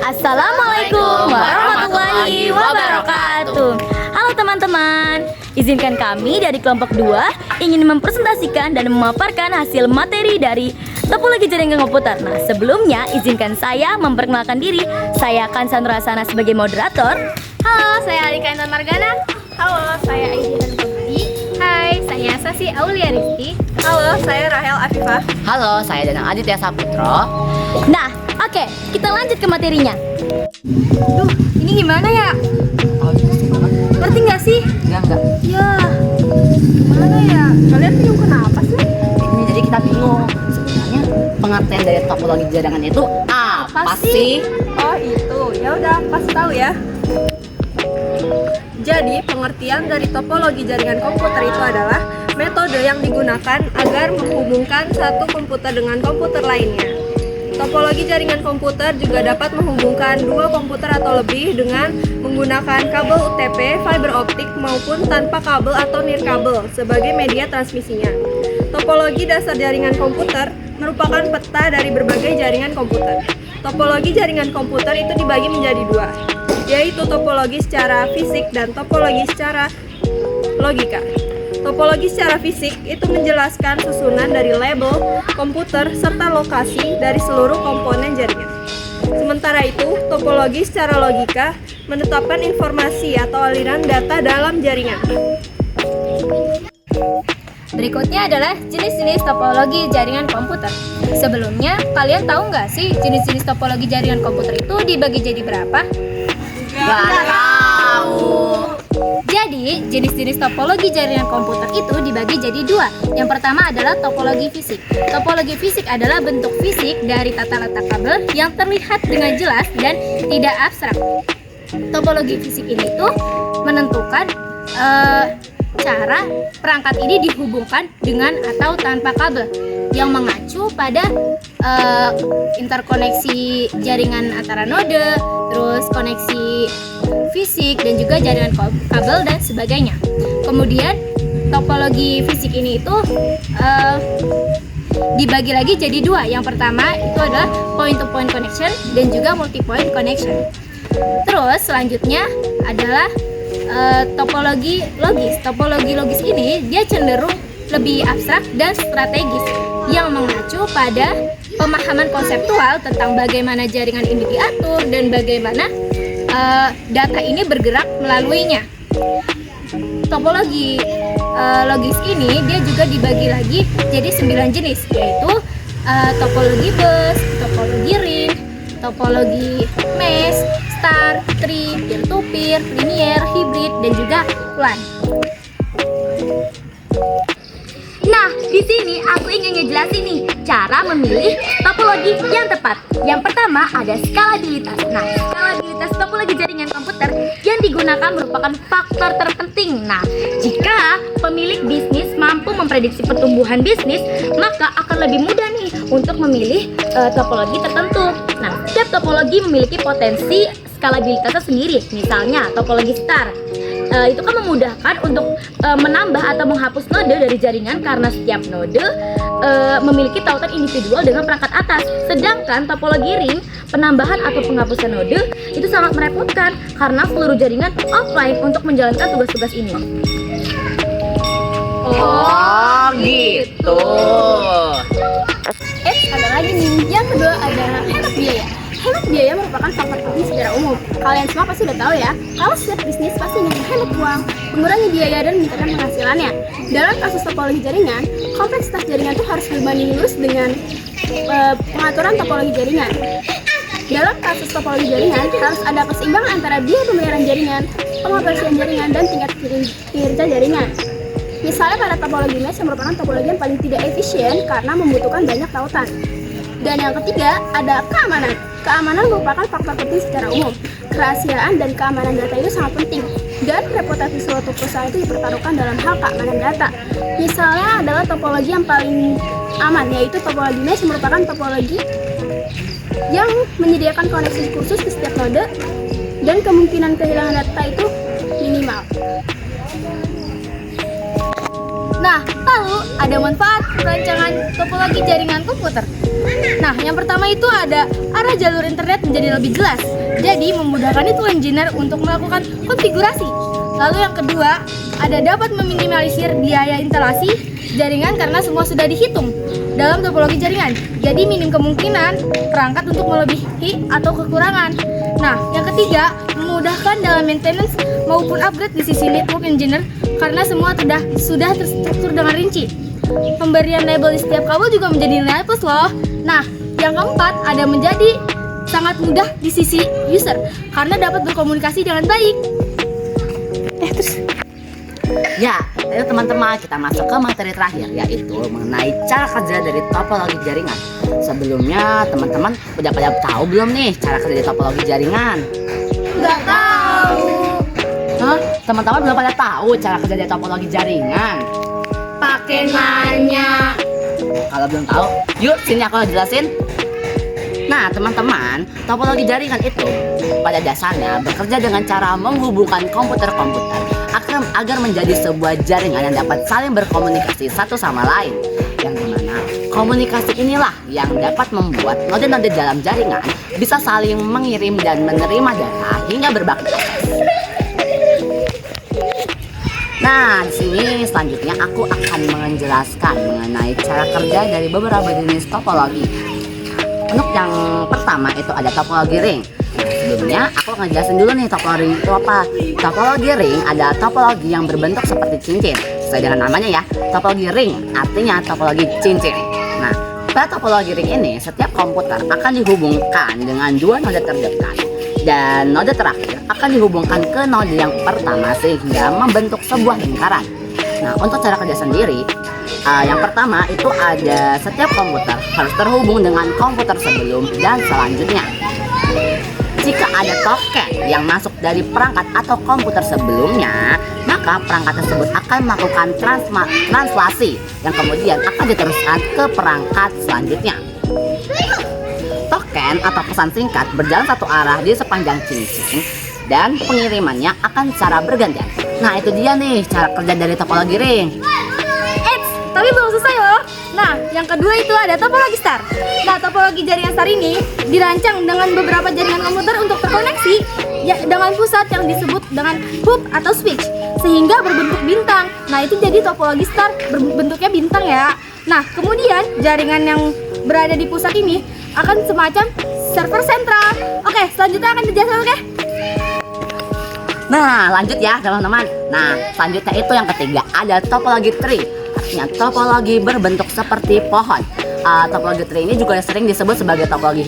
Assalamualaikum warahmatullahi wabarakatuh. Halo teman-teman, izinkan kami dari kelompok 2 ingin mempresentasikan dan memaparkan hasil materi dari topologi jaringan komputer. Nah, sebelumnya izinkan saya memperkenalkan diri. Saya Kansandra Sana sebagai moderator. Halo, saya Alika Intan Margana. Halo, saya Aidian Pembudi. Hai, saya Sasi Aulia Rizky. Halo, saya Rahel Afifah. Halo, saya Danang Aditya Saputro. Nah, oke, kita lanjut ke materinya. Duh, ini gimana ya? Ngerti nggak sih? Enggak. Ya, gimana ya? Kalian bingung kenapa sih? Ini jadi kita bingung. Sebenarnya pengertian dari topologi jaringan itu apa sih? Oh itu, ya udah pasti tahu ya. Jadi pengertian dari topologi jaringan komputer itu adalah metode yang digunakan agar menghubungkan satu komputer dengan komputer lainnya. Topologi jaringan komputer juga dapat menghubungkan dua komputer atau lebih dengan menggunakan kabel UTP, fiber optik maupun tanpa kabel atau nirkabel sebagai media transmisinya. Topologi dasar jaringan komputer merupakan peta dari berbagai jaringan komputer. Topologi jaringan komputer itu dibagi menjadi dua, yaitu topologi secara fisik dan topologi secara logika. Topologi secara fisik itu menjelaskan susunan dari label, komputer, serta lokasi dari seluruh komponen jaringan. Sementara itu, topologi secara logika menetapkan informasi atau aliran data dalam jaringan. Berikutnya adalah jenis-jenis topologi jaringan komputer. Sebelumnya, kalian tahu nggak sih jenis-jenis topologi jaringan komputer itu dibagi jadi berapa? Nggak tahu. Jadi, jenis-jenis topologi jaringan komputer itu dibagi jadi dua. Yang pertama adalah topologi fisik. Topologi fisik adalah bentuk fisik dari tata letak kabel yang terlihat dengan jelas dan tidak abstrak. Topologi fisik ini tuh menentukan cara perangkat ini dihubungkan dengan atau tanpa kabel yang mengacu pada interkoneksi jaringan antara node, terus koneksi fisik dan juga jaringan kabel dan sebagainya. Kemudian topologi fisik ini itu dibagi lagi jadi dua. Yang pertama itu adalah point to point connection dan juga multi point connection. Terus selanjutnya adalah topologi logis. Topologi logis ini dia cenderung lebih abstrak dan strategis yang mengacu pada pemahaman konseptual tentang bagaimana jaringan ini diatur dan bagaimana data ini bergerak melaluinya. Topologi logis ini dia juga dibagi lagi jadi 9 jenis, yaitu topologi bus, topologi ring, topologi mesh, star, tree, peer-to-peer, linear, hybrid, dan juga LAN. Nah, di sini aku ingin ngejelasin nih cara memilih topologi yang tepat. Yang pertama ada skalabilitas. Nah, skalabilitas topologi jaringan komputer yang digunakan merupakan faktor terpenting. Nah, jika pemilik bisnis mampu memprediksi pertumbuhan bisnis, maka akan lebih mudah nih untuk memilih topologi tertentu. Nah, setiap topologi memiliki potensi skalabilitasnya sendiri. Misalnya topologi star. Itu kan memudahkan untuk menambah atau menghapus node dari jaringan karena setiap node memiliki tautan individual dengan perangkat atas. Sedangkan topologi ring, penambahan atau penghapusan node itu sangat merepotkan karena seluruh jaringan offline untuk menjalankan tugas-tugas ini. Oh, gitu. Ada lagi nih, yang kedua ada hemat biaya. Hemat biaya merupakan faktor penting secara umum. Kalian semua pasti udah tahu ya, kalau setiap bisnis pasti ingin hemat uang, mengurangi biaya dan meningkatkan penghasilannya. Dalam kasus topologi jaringan, kompleksitas jaringan itu harus berbanding lurus dengan pengaturan topologi jaringan. Dalam kasus topologi jaringan, harus ada keseimbangan antara biaya pembayaran jaringan, pengoperasian jaringan, dan tingkat kinerja jaringan. Misalnya pada topologi mesh yang merupakan topologi yang paling tidak efisien karena membutuhkan banyak tautan. Dan yang ketiga ada keamanan. Keamanan merupakan faktor penting secara umum. Kerahasiaan dan keamanan data itu sangat penting. Dan reputasi suatu perusahaan itu dipertaruhkan dalam hal keamanan data. Misalnya adalah topologi yang paling aman, yaitu topologi mesh yang merupakan topologi yang menyediakan koneksi khusus ke setiap node dan kemungkinan kehilangan data itu minimal. Nah, lalu ada manfaat perancangan topologi jaringan komputer. Nah, yang pertama itu ada arah jalur internet menjadi lebih jelas. Jadi memudahkan itu engineer untuk melakukan konfigurasi. Lalu yang kedua, ada dapat meminimalisir biaya instalasi jaringan karena semua sudah dihitung dalam topologi jaringan. Jadi minim kemungkinan perangkat untuk melebihi atau kekurangan. Nah, yang ketiga, memudahkan dalam maintenance maupun upgrade di sisi network engineer karena semua sudah terstruktur dengan rinci. Pemberian label di setiap kabel juga menjadi nilai plus loh. Nah, yang keempat, ada menjadi sangat mudah di sisi user karena dapat berkomunikasi dengan baik. Ya, itu teman-teman, kita masuk ke materi terakhir, yaitu mengenai cara kerja dari topologi jaringan. Sebelumnya, teman-teman udah pada tahu belum nih cara kerja dari topologi jaringan? Nggak tahu. Hah? Teman-teman belum pada tahu cara kerja dari topologi jaringan? Pakai nanya. Kalau belum tahu, yuk sini aku jelasin. Nah, teman-teman, topologi jaringan itu pada dasarnya bekerja dengan cara menghubungkan komputer-komputer agar menjadi sebuah jaringan yang dapat saling berkomunikasi satu sama lain. Yang dimana komunikasi inilah yang dapat membuat node-node dalam jaringan bisa saling mengirim dan menerima data hingga berbagi akses. Nah, di sini selanjutnya aku akan menjelaskan mengenai cara kerja dari beberapa jenis topologi. Untuk yang pertama itu ada topologi ring. Sebelumnya aku akan jelasin dulu nih topologi ring itu apa. Topologi ring adalah topologi yang berbentuk seperti cincin. Sesuai dengan namanya ya, topologi ring artinya topologi cincin. Nah, pada topologi ring ini setiap komputer akan dihubungkan dengan dua node terdekat dan node terakhir akan dihubungkan ke node yang pertama sehingga membentuk sebuah lingkaran. Nah, untuk cara kerja sendiri, yang pertama itu ada setiap komputer harus terhubung dengan komputer sebelum dan selanjutnya. Jika ada token yang masuk dari perangkat atau komputer sebelumnya, maka perangkat tersebut akan melakukan translasi yang kemudian akan diteruskan ke perangkat selanjutnya. Token atau pesan singkat berjalan satu arah di sepanjang cincin dan pengirimannya akan secara bergantian. Nah, itu dia nih cara kerja dari topologi ring. Tapi belum selesai loh. Nah, yang kedua itu ada topologi star. Nah, topologi jaringan star ini dirancang dengan beberapa jaringan komputer untuk terkoneksi ya, dengan pusat yang disebut dengan hub atau switch sehingga berbentuk bintang. Nah, itu jadi topologi star berbentuknya bintang ya. Nah, kemudian jaringan yang berada di pusat ini akan semacam server sentral. Oke, selanjutnya akan dijelaskan, oke? Nah, lanjut ya teman-teman. Nah, selanjutnya itu yang ketiga ada topologi tree. Artinya topologi berbentuk seperti pohon. Topologi tree ini juga sering disebut sebagai topologi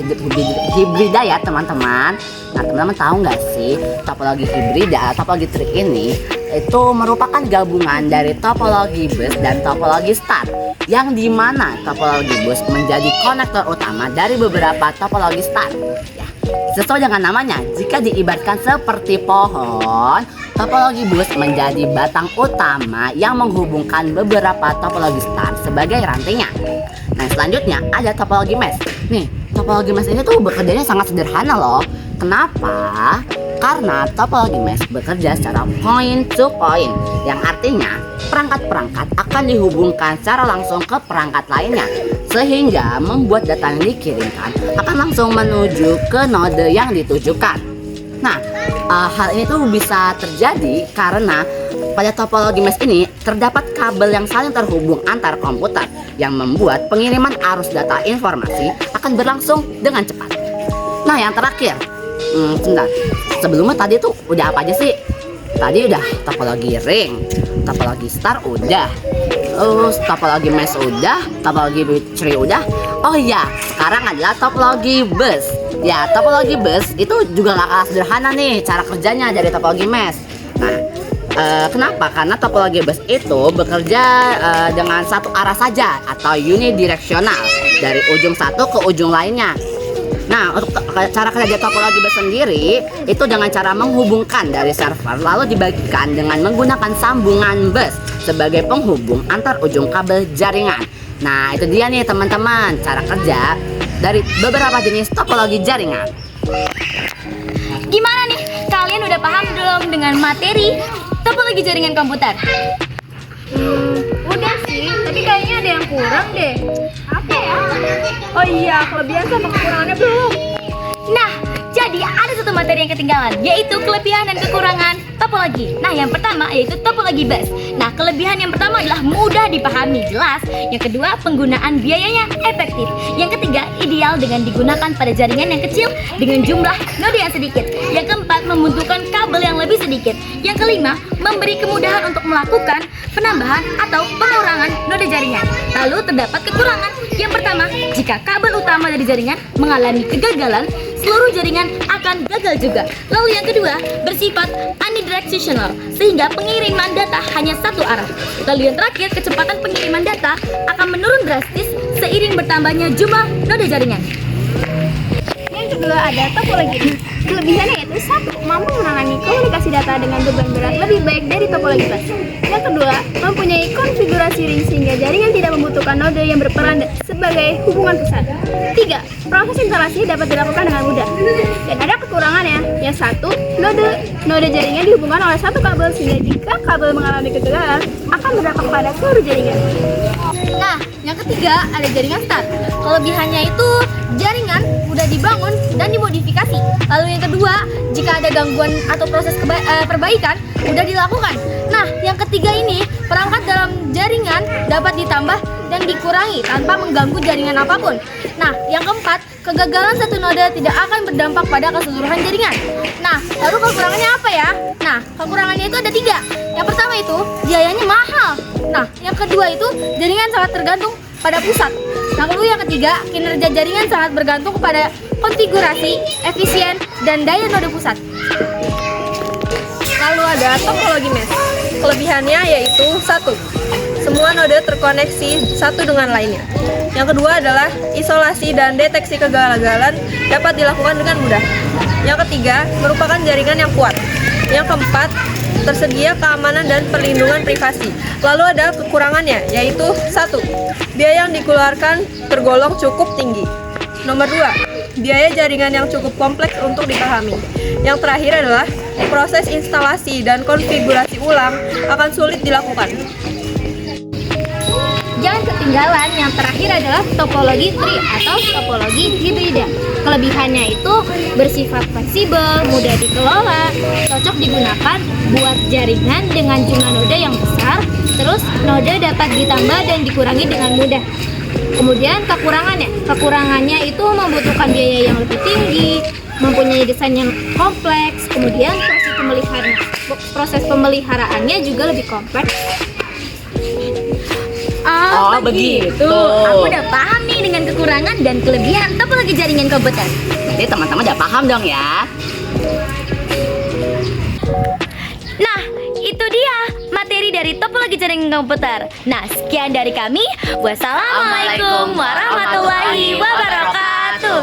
hibrida ya teman-teman. Nah, teman-teman tahu nggak sih topologi hibrida, topologi tree ini itu merupakan gabungan dari topologi bus dan topologi star, yang dimana topologi bus menjadi konektor utama dari beberapa topologi star. Ya, sesuai dengan namanya, jika diibaratkan seperti pohon, topologi bus menjadi batang utama yang menghubungkan beberapa topologi star sebagai rantainya. Nah, selanjutnya ada topologi mesh. Nih, topologi mesh ini tuh bekerjanya sangat sederhana loh. Kenapa? Karena topologi mesh bekerja secara point to point, yang artinya perangkat-perangkat akan dihubungkan secara langsung ke perangkat lainnya, sehingga membuat data yang dikirimkan akan langsung menuju ke node yang ditujukan. Nah, hal ini tuh bisa terjadi karena pada topologi mesh ini terdapat kabel yang saling terhubung antar komputer yang membuat pengiriman arus data informasi akan berlangsung dengan cepat. Nah, yang terakhir, sebentar. Sebelumnya tadi tuh udah apa aja sih? Tadi udah topologi ring, topologi star udah, topologi mesh udah, topologi tree udah. Oh iya, sekarang adalah topologi bus. Ya, topologi bus itu juga gak kalah sederhana nih cara kerjanya dari topologi mesh. Nah, kenapa? Karena topologi bus itu bekerja dengan satu arah saja atau unidireksional dari ujung satu ke ujung lainnya. Nah, untuk cara kerja topologi bus sendiri itu dengan cara menghubungkan dari server lalu dibagikan dengan menggunakan sambungan bus sebagai penghubung antar ujung kabel jaringan. Nah, itu dia nih teman-teman cara kerja dari beberapa jenis topologi jaringan. Gimana nih? Kalian udah paham belum dengan materi topologi jaringan komputer? Udah sih, tapi kayaknya ada yang kurang deh. Apa ya? Oh iya, kelebihan sama kekurangannya belum. Nah, jadi ada satu materi yang ketinggalan, yaitu kelebihan dan kekurangan topologi. Nah, yang pertama yaitu topologi bus. Nah, kelebihan yang pertama adalah mudah dipahami, jelas. Yang kedua, penggunaan biayanya efektif. Yang ketiga, ideal dengan digunakan pada jaringan yang kecil dengan jumlah node yang sedikit. Yang keempat, membutuhkan kabel yang lebih sedikit. Yang kelima, memberi kemudahan untuk melakukan penambahan atau pengurangan node jaringan. Lalu terdapat kekurangan. Yang pertama, jika kabel utama dari jaringan mengalami kegagalan, seluruh jaringan akan gagal juga. Lalu yang kedua, bersifat unidirectional, sehingga pengiriman data hanya satu arah. Lalu yang terakhir, kecepatan pengiriman data akan menurun drastis seiring bertambahnya jumlah node jaringan. Yang kedua ada topologi. Kelebihannya yaitu satu, mampu menangani komunikasi data dengan beban berat lebih baik dari topologi bus. Yang kedua, mempunyai konfigurasi ring sehingga jaringan tidak membutuhkan node yang berperan sebagai hubungan pusat. Tiga, proses instalasi dapat dilakukan dengan mudah. Dan ada kekurangannya. Yang satu, node jaringan dihubungkan oleh satu kabel sehingga jika kabel mengalami kegagalan akan berdampak pada seluruh jaringan. Nah, yang ketiga ada jaringan star. Kelebihannya itu jaringan mudah dibangun dan dimodifikasi. Lalu yang kedua, jika ada gangguan atau proses perbaikan mudah dilakukan. Nah, yang ketiga ini perangkat dalam jaringan dapat ditambah dan dikurangi tanpa mengganggu jaringan apapun. Nah, yang keempat, kegagalan satu node tidak akan berdampak pada keseluruhan jaringan. Nah, lalu kekurangannya apa ya? Nah, kekurangannya itu ada tiga. Yang pertama itu biayanya mahal. Nah, yang kedua itu jaringan sangat tergantung pada pusat. Nah, lalu yang ketiga, kinerja jaringan sangat bergantung kepada konfigurasi, efisien, dan daya node pusat. Lalu ada topologi mesh. Kelebihannya yaitu satu, semua node terkoneksi satu dengan lainnya. Yang kedua adalah isolasi dan deteksi kegagalan dapat dilakukan dengan mudah. Yang ketiga, merupakan jaringan yang kuat. Yang keempat, tersedia keamanan dan perlindungan privasi. Lalu ada kekurangannya, yaitu satu, biaya yang dikeluarkan tergolong cukup tinggi. Nomor 2, biaya jaringan yang cukup kompleks untuk dipahami. Yang terakhir adalah proses instalasi dan konfigurasi ulang akan sulit dilakukan. Jangan ketinggalan, yang terakhir adalah topologi tree atau topologi hibrida. Kelebihannya itu bersifat fleksibel, mudah dikelola, cocok digunakan buat jaringan dengan jumlah node yang besar, terus node dapat ditambah dan dikurangi dengan mudah. Kemudian kekurangannya itu membutuhkan biaya yang lebih tinggi, mempunyai desain yang kompleks, kemudian proses pemeliharaannya juga lebih kompleks. Oh, begitu. Aku udah paham nih dengan kekurangan dan kelebihan topologi jaringan komputer. Jadi teman-teman udah paham dong ya. Nah, itu dia materi dari topologi jaringan komputer. Nah, sekian dari kami. Wassalamualaikum warahmatullahi wabarakatuh.